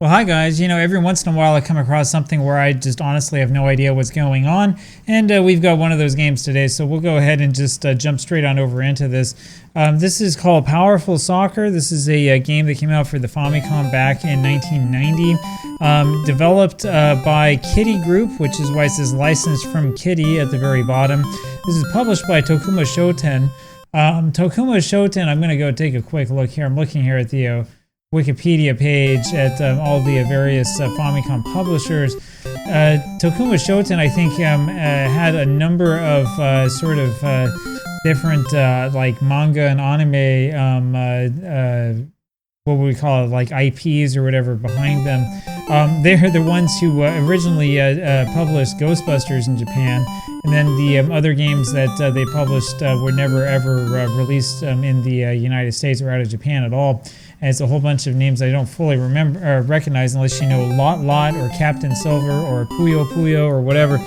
Well, hi guys. Every once in a while I come across something where I just honestly have no idea what's going on, and we've got one of those games today, so we'll go ahead and just jump straight on over into this. This is called Powerful Soccer. This is a game that came out for the Famicom back in 1990, developed by Kitty Group, which is why it says licensed from Kitty at the very bottom. This is published by Tokuma Shoten. Tokuma Shoten, I'm going to go take a quick look here. I'm looking here at the Wikipedia page at all the various Famicom publishers. Tokuma Shoten, I think, had a number of different like manga and anime, what would we call it, like IPs or whatever behind them. They're the ones who originally published Ghostbusters in Japan, and then the other games that they published were never ever released in the United States or out of Japan at all. And it's a whole bunch of names I don't fully remember or recognize unless you know Lot or Captain Silver or Puyo or whatever.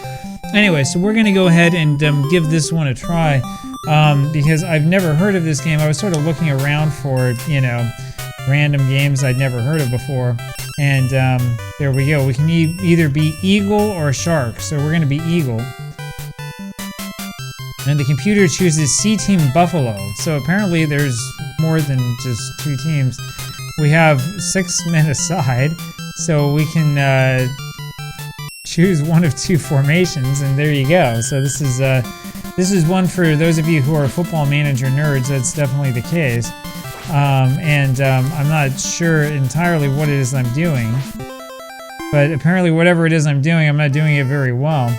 Anyway, so we're going to go ahead and give this one a try because I've never heard of this game. I was sort of looking around for, random games I'd never heard of before. And there we go. We can either be Eagle or Shark. So we're going to be Eagle. And the computer chooses C-Team Buffalo. So apparently there's more than just two teams. We have 6 men aside, so we can choose one of two formations, and there you go. So this is one for those of you who are Football Manager nerds. That's definitely the case. I'm not sure entirely what it is I'm doing, but apparently whatever it is I'm doing, I'm not doing it very well.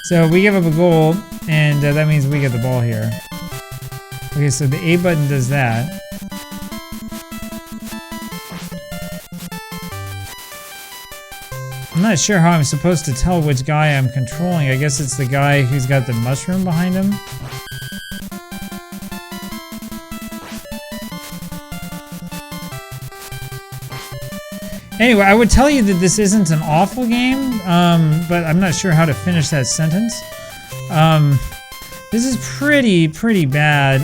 So we give up a goal, and that means we get the ball here. Okay, so the A button does that. I'm not sure how I'm supposed to tell which guy I'm controlling. I guess it's the guy who's got the mushroom behind him. Anyway, I would tell you that this isn't an awful game, but I'm not sure how to finish that sentence. This is pretty bad.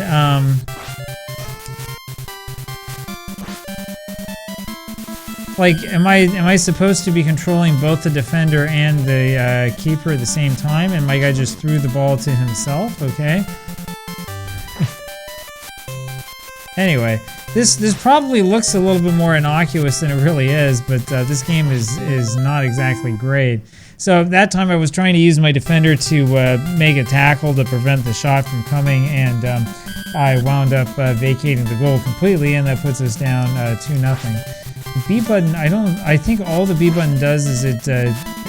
Like, am I supposed to be controlling both the defender and the keeper at the same time? And my guy just threw the ball to himself? Okay. Anyway, this probably looks a little bit more innocuous than it really is, but this game is not exactly great. So that time I was trying to use my defender to make a tackle to prevent the shot from coming, and I wound up vacating the goal completely, and that puts us down 2-0. The B button, I think all the B button does is it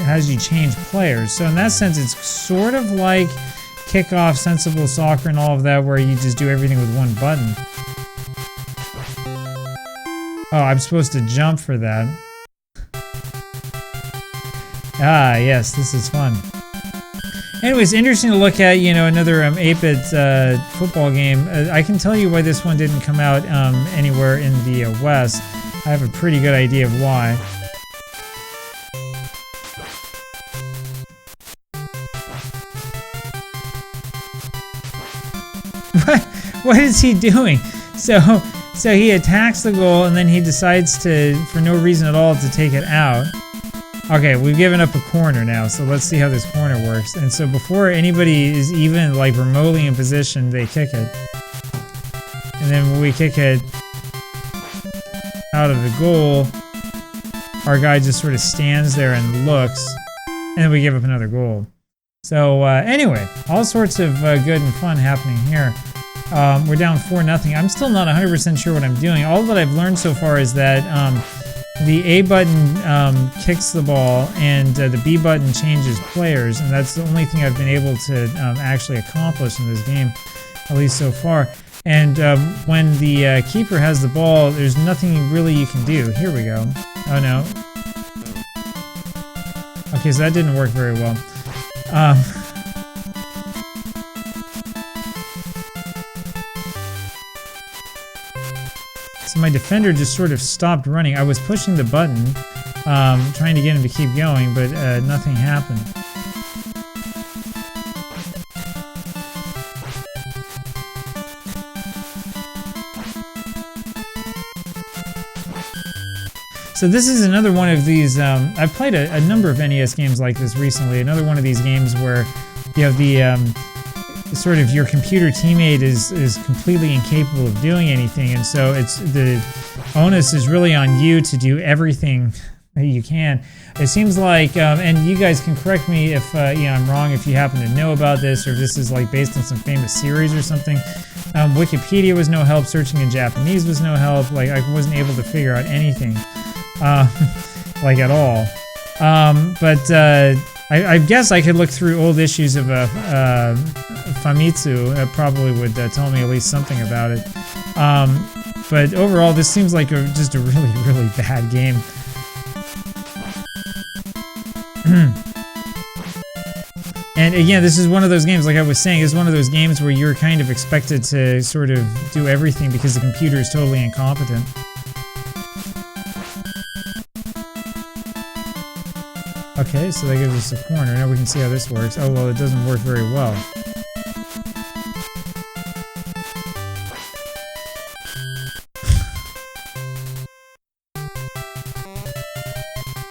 has you change players. So in that sense, it's sort of like kickoff, sensible soccer, and all of that, where you just do everything with one button. Oh, I'm supposed to jump for that. Ah, yes, this is fun. Anyways, interesting to look at, another 8-bit football game. I can tell you why this one didn't come out anywhere in the West. I have a pretty good idea of why. What is he doing? So he attacks the goal, and then he decides to, for no reason at all, to take it out. Okay, we've given up a corner now, so let's see how this corner works. And so before anybody is even like remotely in position, they kick it. And then when we kick it out of the goal, our guy just sort of stands there and looks, and then we give up another goal. So anyway, all sorts of good and fun happening here. We're down 4-0. I'm still not 100% sure what I'm doing. All that I've learned so far is that the A button kicks the ball, and the B button changes players, and that's the only thing I've been able to actually accomplish in this game, at least so far. And when the keeper has the ball, there's nothing really you can do. Here we go. Oh no. Okay, so that didn't work very well. So my defender just sort of stopped running. I was pushing the button, trying to get him to keep going, but nothing happened. So this is another one of these, I've played a number of NES games like this recently. Another one of these games where you have the sort of your computer teammate is completely incapable of doing anything, and so it's the onus is really on you to do everything that you can. It seems like, and you guys can correct me if I'm wrong, if you happen to know about this, or if this is like based on some famous series or something. Wikipedia was no help. Searching in Japanese was no help. Like, I wasn't able to figure out anything, like at all. I guess I could look through old issues of Famitsu. That probably would tell me at least something about it. But overall, this seems like just a really, really bad game. And again, this is one of those games, like I was saying, is one of those games where you're kind of expected to sort of do everything because the computer is totally incompetent. Okay, so that gives us a corner. Now we can see how this works. Oh, well, it doesn't work very well.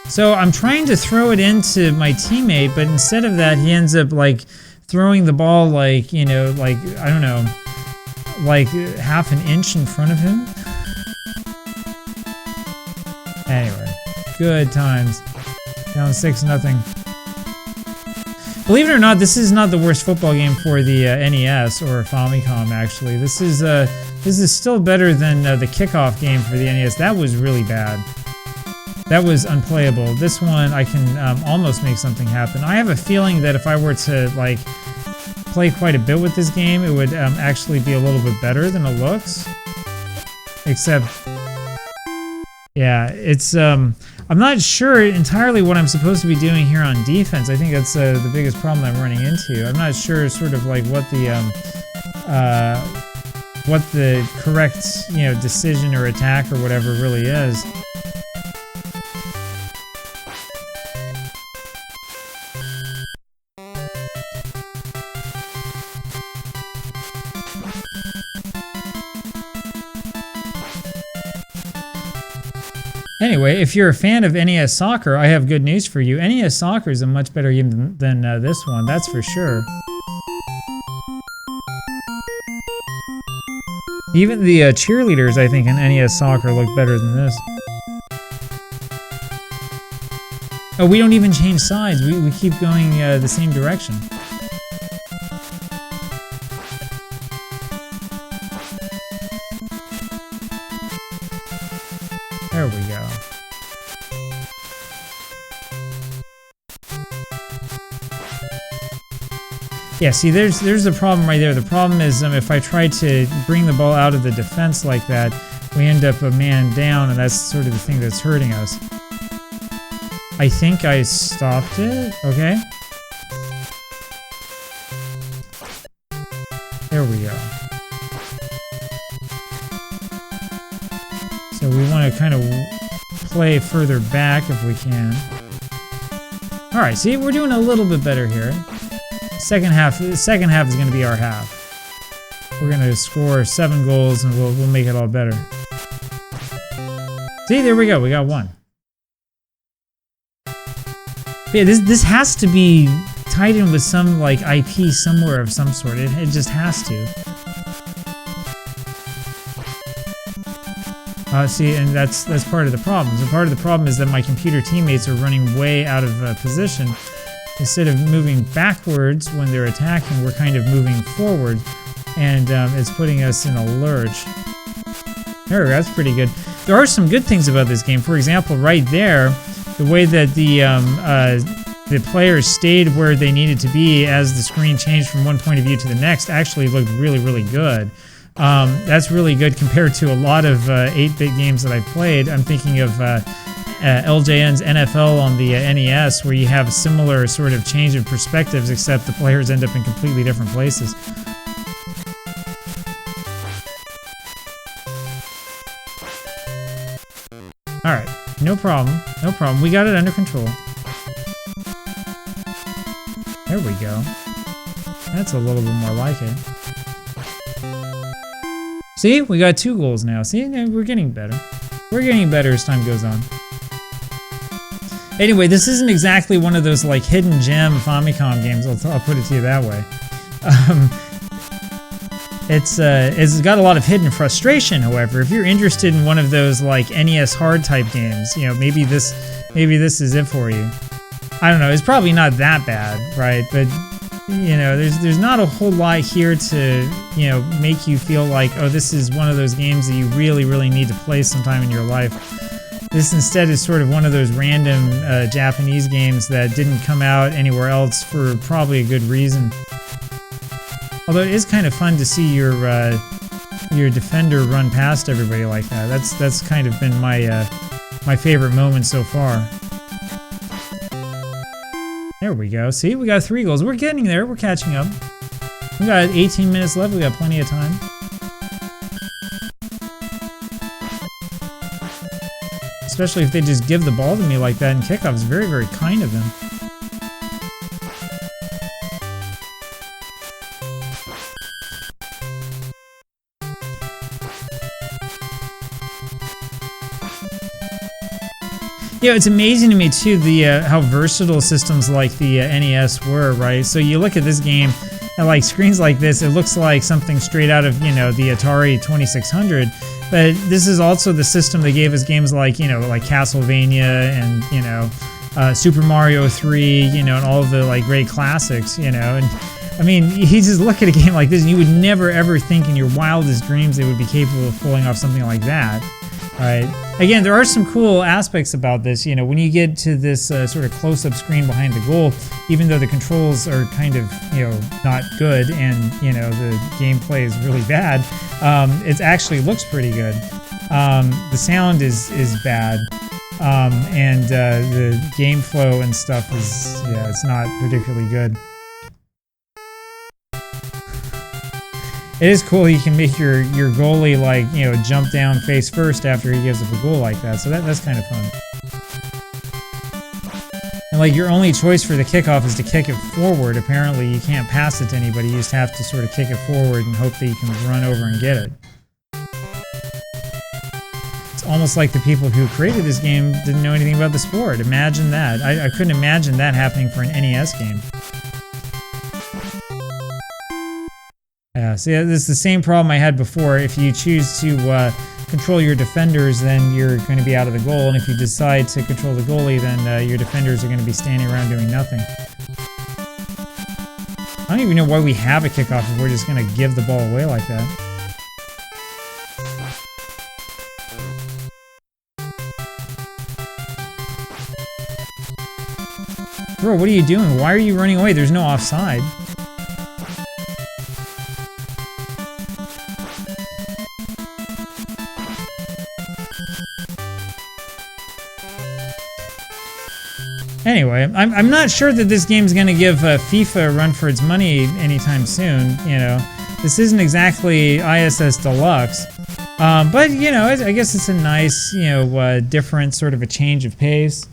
So I'm trying to throw it into my teammate, but instead of that, he ends up like throwing the ball like, you know, like, I don't know, like half an inch in front of him. Anyway, good times. Down 6-0. Believe it or not, this is not the worst football game for the NES or Famicom. Actually, this is still better than the kickoff game for the NES. That was really bad. That was unplayable. This one, I can almost make something happen. I have a feeling that if I were to like play quite a bit with this game, it would actually be a little bit better than it looks. Except, yeah, it's I'm not sure entirely what I'm supposed to be doing here on defense. I think that's the biggest problem I'm running into. I'm not sure sort of like what the correct, you know, decision or attack or whatever really is. Anyway, if you're a fan of NES Soccer, I have good news for you. NES Soccer is a much better game than this one, that's for sure. Even the cheerleaders, I think, in NES Soccer look better than this. Oh, we don't even change sides. We keep going the same direction. There we go. Yeah, see, there's the problem right there. The problem is if I try to bring the ball out of the defense like that, we end up a man down, and that's sort of the thing that's hurting us. I think I stopped it. Okay. There we go. So we want to kind of play further back if we can. Alright, see, we're doing a little bit better here. The second half is going to be our half. We're going to score 7 goals and we'll make it all better. See, there we go. We got 1. But yeah, this has to be tied in with some like IP somewhere of some sort. It just has to. See, and that's part of the problem. So part of the problem is that my computer teammates are running way out of position. Instead of moving backwards when they're attacking, we're kind of moving forward, and it's putting us in a lurch. There we go, that's pretty good. There are some good things about this game. For example, right there, the way that the players stayed where they needed to be as the screen changed from one point of view to the next actually looked really, really good. That's really good compared to a lot of 8-bit games that I've played. I'm thinking of LJN's NFL on the NES, where you have a similar sort of change of perspectives, except the players end up in completely different places. Alright, no problem, no problem. We got it under control. There we go. That's a little bit more like it. See, we got 2 goals now. See, we're getting better. We're getting better as time goes on. Anyway, this isn't exactly one of those like hidden gem Famicom games. I'll put it to you that way. It's got a lot of hidden frustration. However, if you're interested in one of those like NES hard type games, you know, maybe this is it for you. I don't know. It's probably not that bad, right? But you know, there's not a whole lot here to, you know, make you feel like, oh, this is one of those games that you really need to play sometime in your life. This instead is sort of one of those random Japanese games that didn't come out anywhere else for probably a good reason. Although it is kind of fun to see your defender run past everybody like that. That's kind of been my my favorite moment so far. There we go. See, we got 3 goals. We're getting there. We're catching up. We got 18 minutes left. We got plenty of time. Especially if they just give the ball to me like that in kickoff. It's very kind of them. Yeah, it's amazing to me too how versatile systems like the NES were, right? So you look at this game, and like screens like this, it looks like something straight out of, you know, the Atari 2600. But this is also the system that gave us games like, you know, like Castlevania and, you know, Super Mario 3, you know, and all of the like great classics, you know. And I mean, you just look at a game like this, and you would never ever think in your wildest dreams they would be capable of pulling off something like that. Right. Again, there are some cool aspects about this. You know, when you get to this sort of close-up screen behind the goal, even though the controls are kind of, you know, not good and, you know, the gameplay is really bad, it actually looks pretty good. The sound is bad, and the game flow and stuff is, yeah, it's not particularly good. It is cool you can make your goalie, like, you know, jump down face first after he gives up a goal like that, so that's kind of fun. And like your only choice for the kickoff is to kick it forward. Apparently you can't pass it to anybody, you just have to sort of kick it forward and hope that you can run over and get it. It's almost like the people who created this game didn't know anything about the sport. Imagine that. I couldn't imagine that happening for an NES game. Yeah, so yeah, this is the same problem I had before. If you choose to control your defenders, then you're going to be out of the goal, and if you decide to control the goalie, then your defenders are going to be standing around doing nothing. I don't even know why we have a kickoff if we're just going to give the ball away like that. Bro, what are you doing? Why are you running away? There's no offside. Anyway, I'm not sure that this game's going to give FIFA a run for its money anytime soon, you know. This isn't exactly ISS Deluxe, but, you know, I guess it's a nice, you know, different sort of a change of pace.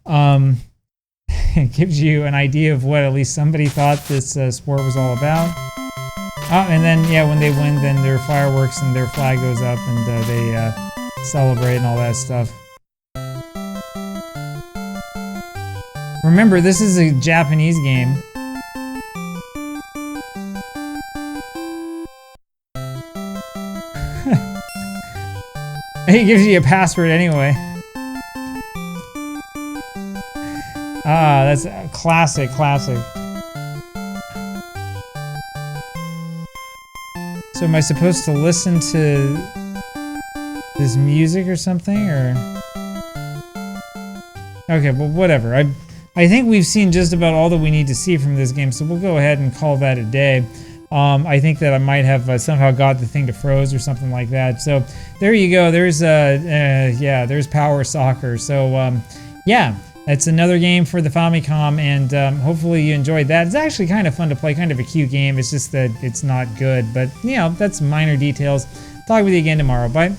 It gives you an idea of what at least somebody thought this sport was all about. And then, yeah, when they win, then their fireworks and their flag goes up and they celebrate and all that stuff. Remember, this is a Japanese game. He gives you a password anyway. Ah, that's a classic. So am I supposed to listen to this music or something, or? Okay, well, whatever. I think we've seen just about all that we need to see from this game, so we'll go ahead and call that a day. I think that I might have somehow got the thing to froze or something like that. So there you go. There's there's Power Soccer. So yeah, it's another game for the Famicom, and hopefully you enjoyed that. It's actually kind of fun to play, kind of a cute game. It's just that it's not good, but you know, that's minor details. Talk with you again tomorrow. Bye.